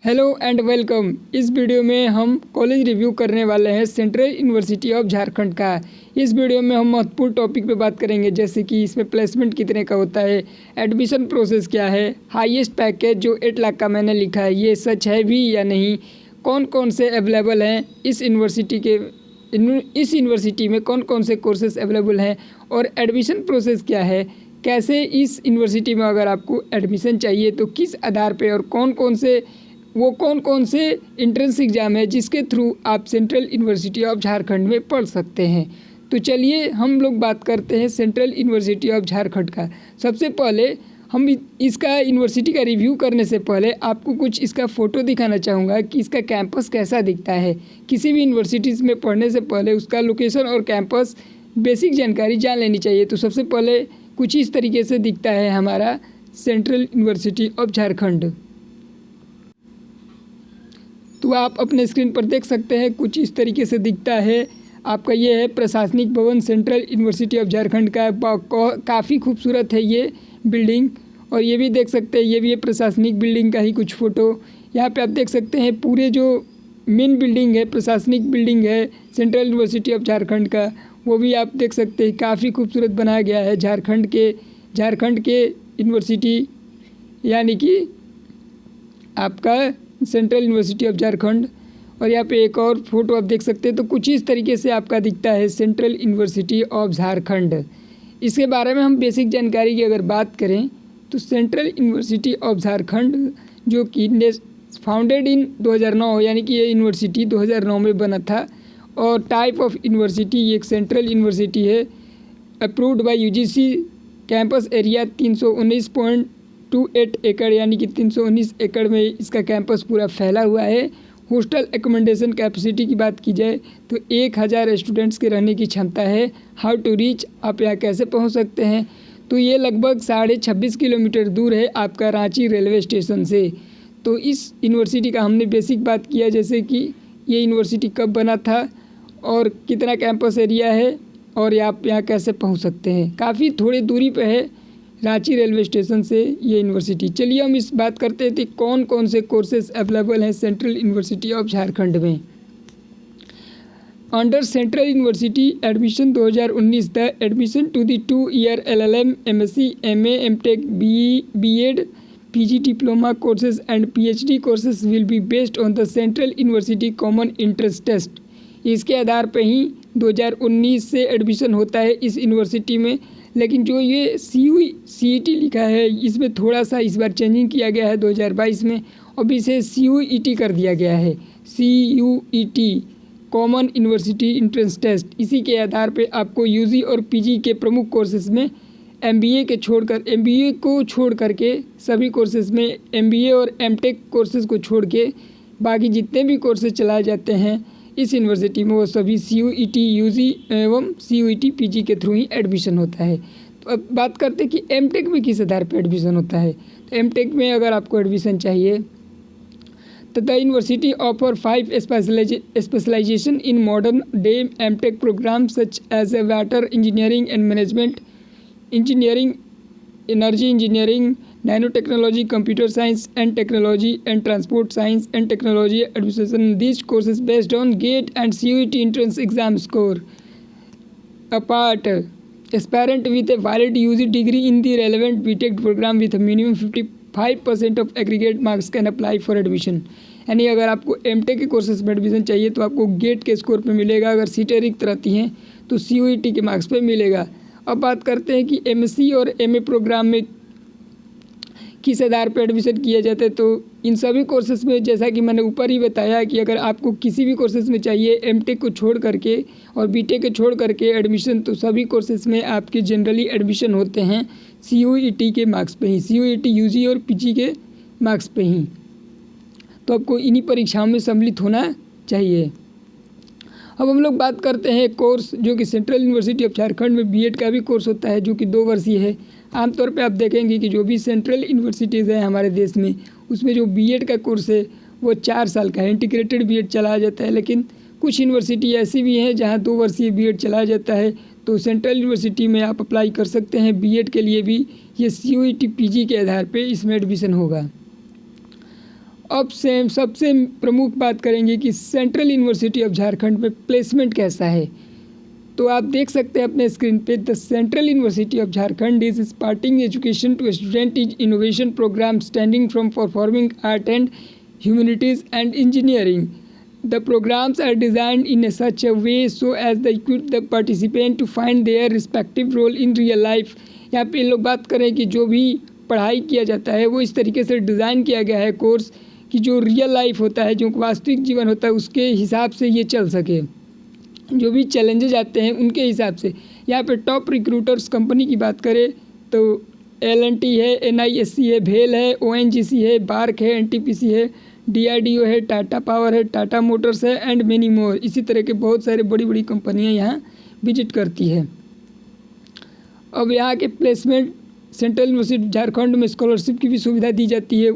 Hello and welcome. इस video में हम कॉलेज रिव्यू करने वाले हैं सेंट्रल यूनिवर्सिटी ऑफ झारखंड का। इस वीडियो में हम महत्वपूर्ण टॉपिक पे बात करेंगे, जैसे कि इसमें प्लेसमेंट कितने का होता है, एडमिशन प्रोसेस क्या है, हाईएस्ट पैकेज जो 8 लाख का मैंने लिखा है ये सच है भी या नहीं, कौन कौन से अवेलेबल हैं इस यूनिवर्सिटी में कौन कौन से कोर्सेज अवेलेबल हैं, और एडमिशन प्रोसेस क्या है, कैसे इस यूनिवर्सिटी में अगर आपको एडमिशन चाहिए तो किस आधार पे, और कौन कौन से एंट्रेंस एग्ज़ाम है जिसके थ्रू आप सेंट्रल यूनिवर्सिटी ऑफ झारखंड में पढ़ सकते हैं। तो चलिए हम लोग बात करते हैं सेंट्रल यूनिवर्सिटी ऑफ झारखंड का। सबसे पहले हम इसका यूनिवर्सिटी का रिव्यू करने से पहले आपको कुछ इसका फ़ोटो दिखाना चाहूँगा कि इसका कैंपस कैसा दिखता है। किसी भी यूनिवर्सिटीज़ में पढ़ने से पहले उसका लोकेशन और कैंपस बेसिक जानकारी जान लेनी चाहिए। तो सबसे पहले कुछ इस तरीके से दिखता है हमारा सेंट्रल यूनिवर्सिटी ऑफ झारखंड। तो आप अपने स्क्रीन पर देख सकते हैं कुछ इस तरीके से दिखता है आपका। ये है प्रशासनिक भवन सेंट्रल यूनिवर्सिटी ऑफ झारखंड का। काफ़ी खूबसूरत है ये बिल्डिंग, और ये भी देख सकते हैं ये भी है प्रशासनिक बिल्डिंग का ही कुछ फ़ोटो। यहाँ पे आप देख सकते हैं पूरे जो मेन बिल्डिंग है, प्रशासनिक बिल्डिंग है सेंट्रल यूनिवर्सिटी ऑफ झारखंड का, वो भी आप देख सकते हैं काफ़ी खूबसूरत बनाया गया है। झारखंड के यूनिवर्सिटी यानी कि आपका सेंट्रल यूनिवर्सिटी ऑफ झारखंड। और यहाँ पे एक और फोटो आप देख सकते हैं। तो कुछ इस तरीके से आपका दिखता है सेंट्रल यूनिवर्सिटी ऑफ झारखंड। इसके बारे में हम बेसिक जानकारी की अगर बात करें तो सेंट्रल यूनिवर्सिटी ऑफ झारखंड जो कि फाउंडेड इन 2009, यानी कि ये यूनिवर्सिटी 2009 में बना था। और टाइप ऑफ यूनिवर्सिटी ये एक सेंट्रल यूनिवर्सिटी है, approved by UGC. Campus area 319.28 एकड़ यानी कि 319 एकड़ में इसका कैंपस पूरा फैला हुआ है। हॉस्टल एकोमोडेशन कैपेसिटी की बात की जाए तो 1000 स्टूडेंट्स के रहने की क्षमता है। हाउ टू रीच, आप यहाँ कैसे पहुँच सकते हैं, तो ये लगभग 26.5 किलोमीटर दूर है आपका रांची रेलवे स्टेशन से। तो इस यूनिवर्सिटी का हमने बेसिक बात किया, जैसे कि ये यूनिवर्सिटी कब बना था और कितना कैंपस एरिया है, और आप यहाँ कैसे पहुँच सकते हैं। काफ़ी थोड़ी दूरी पर है रांची रेलवे स्टेशन से ये यूनिवर्सिटी। चलिए हम इस बात करते हैं कि कौन कौन से कोर्सेज अवेलेबल हैं सेंट्रल यूनिवर्सिटी ऑफ झारखंड में। Under central university admission 2019 the admission to the 2-year LLM, MSc, MA, MTech, BEd, PG diploma courses and PhD courses will be based on the central university common entrance test. इसके आधार पर ही 2019 से admission होता है इस university में। लेकिन जो ये CUET लिखा है इसमें थोड़ा सा इस बार चेंजिंग किया गया है 2022 में, अब इसे CUET कर दिया गया है। CUET common university entrance test. इसी के आधार पे आपको UG और PG के प्रमुख कोर्सेज में MBA को छोड़ करके सभी कोर्सेज में MBA और MTech कोर्सेज को छोड़ के बाकी जितने भी कोर्सेज चलाए जाते हैं इस यूनिवर्सिटी में वो सभी CUET UG एवं CUET PG के थ्रू ही एडमिशन होता है। तो अब बात करते हैं कि MTech में किस आधार पर एडमिशन होता है। तो MTech में अगर आपको एडमिशन चाहिए तो the university offer 5 specialization in modern day MTech program such as a water engineering and management engineering, energy engineering, nano technology, computer science and technology and transport science and technology admission this courses based on GATE and CUET entrance exam score. Apart, aspirant with a valid UG degree in the relevant BTech program with a minimum 55% of aggregate marks can apply for admission. यानी अगर आपको MTech के courses में admission चाहिए तो आपको GATE के score पे मिलेगा, अगर सीटें रिक्त रहती हैं तो CUET के मार्क्स पे मिलेगा। अब बात करते हैं कि MSc और MA प्रोग्राम में किस आधार पर एडमिशन किया जाता है। तो इन सभी कोर्सेज में जैसा कि मैंने ऊपर ही बताया कि अगर आपको किसी भी कोर्सेज में चाहिए MTech को छोड़ करके और BTech को छोड़ करके एडमिशन, तो सभी कोर्सेज में आपके जनरली एडमिशन होते हैं CUET के मार्क्स पे ही, CUET UG और PG के मार्क्स पे ही। तो आपको इन्हीं परीक्षाओं में सम्मिलित होना चाहिए। अब हम लोग बात करते हैं कोर्स जो कि सेंट्रल यूनिवर्सिटी ऑफ झारखंड में BEd का भी कोर्स होता है जो कि 2 वर्षीय है। आमतौर पे आप देखेंगे कि जो भी सेंट्रल यूनिवर्सिटीज़ हैं हमारे देश में उसमें जो BEd का कोर्स है वो 4 साल का है, इंटीग्रेटेड BEd चलाया जाता है। लेकिन कुछ यूनिवर्सिटी ऐसी भी हैं जहाँ 2 वर्षीय BEd चलाया जाता है। तो सेंट्रल यूनिवर्सिटी में आप अप्लाई कर सकते हैं BEd के लिए भी। ये CUET PG के आधार पर इसमें एडमिशन होगा। अब से सबसे प्रमुख बात करेंगे कि सेंट्रल यूनिवर्सिटी ऑफ झारखंड में प्लेसमेंट कैसा है। तो आप देख सकते हैं अपने स्क्रीन पे, the central university of Jharkhand is starting education to student is innovation program standing from performing art and humanities and engineering. The programs are designed in such a way so as to equip the participant to find their respective role in real life। यहाँ पे लोग बात करें कि जो भी पढ़ाई किया जाता है वो इस तरीके से डिज़ाइन किया गया है कोर्स कि जो रियल लाइफ होता है, जो वास्तविक जीवन होता है, उसके हिसाब से ये चल सके, जो भी चैलेंजेज आते हैं उनके हिसाब से। यहाँ पे टॉप रिक्रूटर्स कंपनी की बात करें तो L&T है, NISC है, भेल है, ONGC है, बार्क है, NTPC है, DRDO है, टाटा पावर है, टाटा मोटर्स है एंड मेनी मोर। इसी तरह के बहुत सारे बड़ी बड़ी कंपनियां यहाँ विजिट करती है। अब यहाँ के प्लेसमेंट, सेंट्रल यूनिवर्सिटी झारखंड में स्कॉलरशिप की भी सुविधा दी जाती है।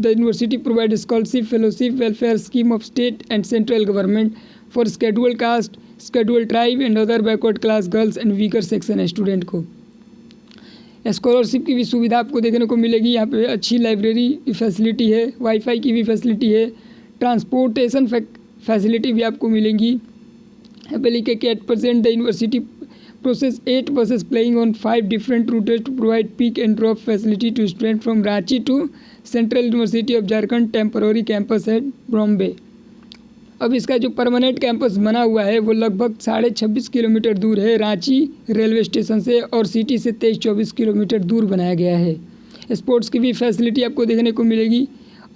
The university provide scholarship, fellowship, welfare scheme of state and central government for scheduled caste, scheduled tribe and other backward class girls and weaker section student को। स्कॉलरशिप की भी सुविधा आपको देखने को मिलेगी। यहाँ पे अच्छी लाइब्रेरी की फैसिलिटी है, वाईफाई की भी फैसिलिटी है, ट्रांसपोर्टेशन फैसिलिटी भी आपको मिलेंगी। यहाँ पे लिखे कि 8% the university process 8 buses playing on 5 different routes to provide pick and drop facility to student from Ranchi to central university of Jharkhand temporary campus at Bombay. अब इसका जो परमानेंट कैंपस बना हुआ है वो लगभग 26.5 किलोमीटर दूर है रांची रेलवे स्टेशन से, और सिटी से 23-24 किलोमीटर दूर बनाया गया है। स्पोर्ट्स की भी फैसिलिटी आपको देखने को मिलेगी।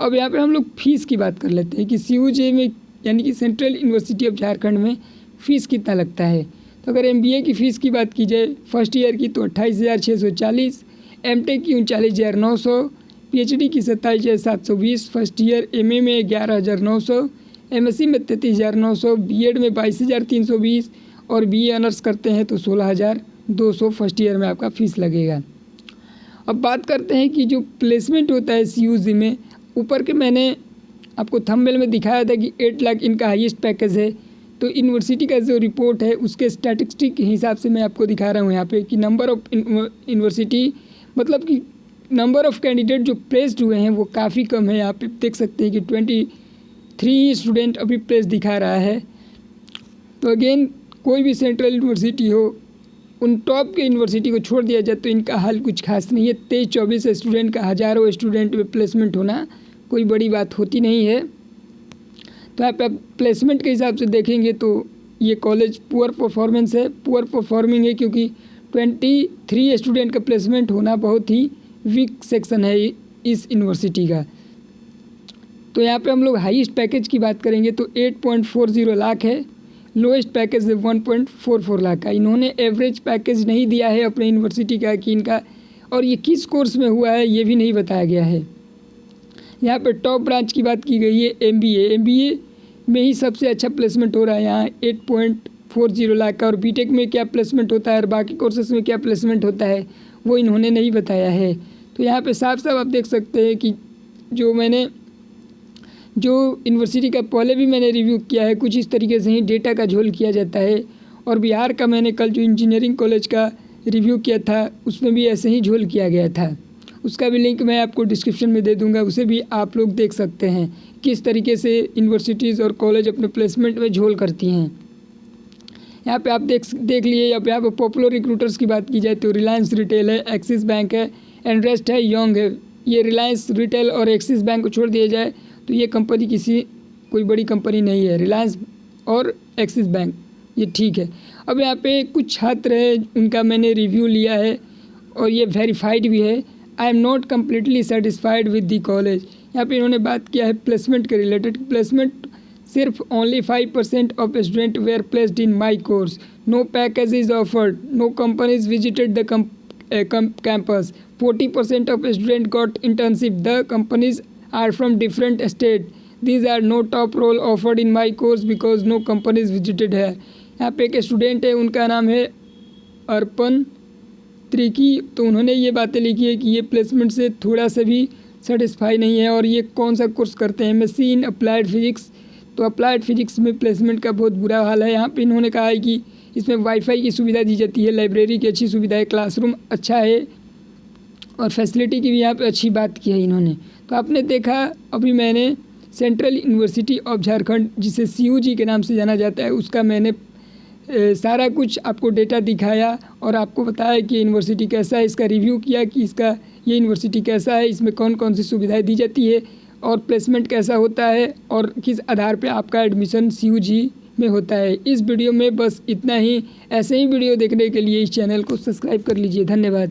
अब यहाँ पे हम लोग फ़ीस की बात कर लेते हैं कि CUJ में यानी कि सेंट्रल यूनिवर्सिटी ऑफ झारखंड में फ़ीस कितना लगता है। तो अगर MBA की फ़ीस की बात की जाए फर्स्ट ईयर की तो 28,640, MTech की 39,900, PhD की 27,720, फर्स्ट ईयर, MA में 11,900, MSc में 33,900, B.Ed में 22,320 और BA ऑनर्स करते हैं तो 16,200 फर्स्ट ईयर में आपका फ़ीस लगेगा। अब बात करते हैं कि जो प्लेसमेंट होता है CUJ में, ऊपर के मैंने आपको थंबनेल में दिखाया था कि 8 लाख इनका हाईएस्ट पैकेज है। तो यूनिवर्सिटी का जो रिपोर्ट है उसके स्टैटिस्टिक के हिसाब से मैं आपको दिखा रहा हूँ यहाँ पे कि नंबर ऑफ़ यूनिवर्सिटी मतलब कि नंबर ऑफ़ कैंडिडेट जो प्लेस्ड हुए हैं वो काफ़ी कम है। यहाँ पे देख सकते हैं कि 23 स्टूडेंट अभी प्लेस दिखा रहा है। तो अगेन कोई भी सेंट्रल यूनिवर्सिटी हो, उन टॉप के यूनिवर्सिटी को छोड़ दिया जाए तो इनका हाल कुछ खास नहीं है। 23-24 स्टूडेंट का हज़ारों स्टूडेंट में प्लेसमेंट होना कोई बड़ी बात होती नहीं है। तो यहाँ पे आप प्लेसमेंट के हिसाब से देखेंगे तो ये कॉलेज पुअर परफॉर्मेंस है, पुअर परफॉर्मिंग है क्योंकि 23 स्टूडेंट का प्लेसमेंट होना बहुत ही वीक सेक्शन है इस यूनिवर्सिटी का। तो यहाँ पे हम लोग हाईएस्ट पैकेज की बात करेंगे तो 8.40 लाख है, लोएस्ट पैकेज है 1.44 लाख का। इन्होंने एवरेज पैकेज नहीं दिया है अपने यूनिवर्सिटी का कि इनका, और ये किस कोर्स में हुआ है ये भी नहीं बताया गया है। यहाँ पे टॉप ब्रांच की बात की गई है MBA में ही सबसे अच्छा प्लेसमेंट हो रहा है यहाँ 8.40 लाख का, और BTech में क्या प्लेसमेंट होता है और बाकी कोर्सेज में क्या प्लेसमेंट होता है वो इन्होंने नहीं बताया है। तो यहाँ पे साफ साफ आप देख सकते हैं कि जो यूनिवर्सिटी का पहले भी मैंने रिव्यू किया है कुछ इस तरीके से ही डेटा का झोल किया जाता है, और बिहार का मैंने कल जो इंजीनियरिंग कॉलेज का रिव्यू किया था उसमें भी ऐसे ही झोल किया गया था। उसका भी लिंक मैं आपको डिस्क्रिप्शन में दे दूंगा, उसे भी आप लोग देख सकते हैं किस तरीके से यूनिवर्सिटीज़ और कॉलेज अपने प्लेसमेंट में झोल करती हैं। यहाँ पे आप देख लिए। यहाँ पे पॉपुलर रिक्रूटर्स की बात की जाए तो रिलायंस रिटेल है, एक्सिस बैंक है, एंड्रेस्ट है, योंग है। ये रिलायंस रिटेल और एक्सिस बैंक को छोड़ दिया जाए तो ये कंपनी कोई बड़ी कंपनी नहीं है। रिलायंस और एक्सिस बैंक ये ठीक है। अब यहाँ पे कुछ छात्र है उनका मैंने रिव्यू लिया है और ये वेरीफाइड भी है। I am not completely satisfied with the college. यहाँ पे इन्होंने बात किया है प्लेसमेंट के रिलेटेड। प्लेसमेंट सिर्फ only 5% of student were placed in my course, no package is offered, no companies visited the campus, 40% of students got internship, the companies are from different state, these are no top role offered in my course because no companies visited है। यहाँ पे एक student है उनका नाम है अर्पण त्रिकी, तो उन्होंने ये बातें लिखी है कि ये प्लेसमेंट से थोड़ा सा भी सेटिस्फाई नहीं है और ये कौन सा कोर्स करते हैं, MSc इन अप्लाइड फिजिक्स। तो अप्लाइड फिजिक्स में प्लेसमेंट का बहुत बुरा हाल है। यहाँ पे इन्होंने कहा है कि इसमें वाईफाई की सुविधा दी जाती है, लाइब्रेरी की अच्छी सुविधा है, क्लासरूम अच्छा है और फैसिलिटी की भी यहाँ पे अच्छी बात की है इन्होंने। तो आपने देखा अभी मैंने सेंट्रल यूनिवर्सिटी ऑफ झारखंड जिसे CUG के नाम से जाना जाता है उसका मैंने सारा कुछ आपको डेटा दिखाया और आपको बताया कि यूनिवर्सिटी कैसा है, इसका रिव्यू किया कि इसका ये यूनिवर्सिटी कैसा है, इसमें कौन कौन सी सुविधाएं दी जाती है और प्लेसमेंट कैसा होता है और किस आधार पे आपका एडमिशन CUG में होता है। इस वीडियो में बस इतना ही। ऐसे ही वीडियो देखने के लिए इस चैनल को सब्सक्राइब कर लीजिए। धन्यवाद।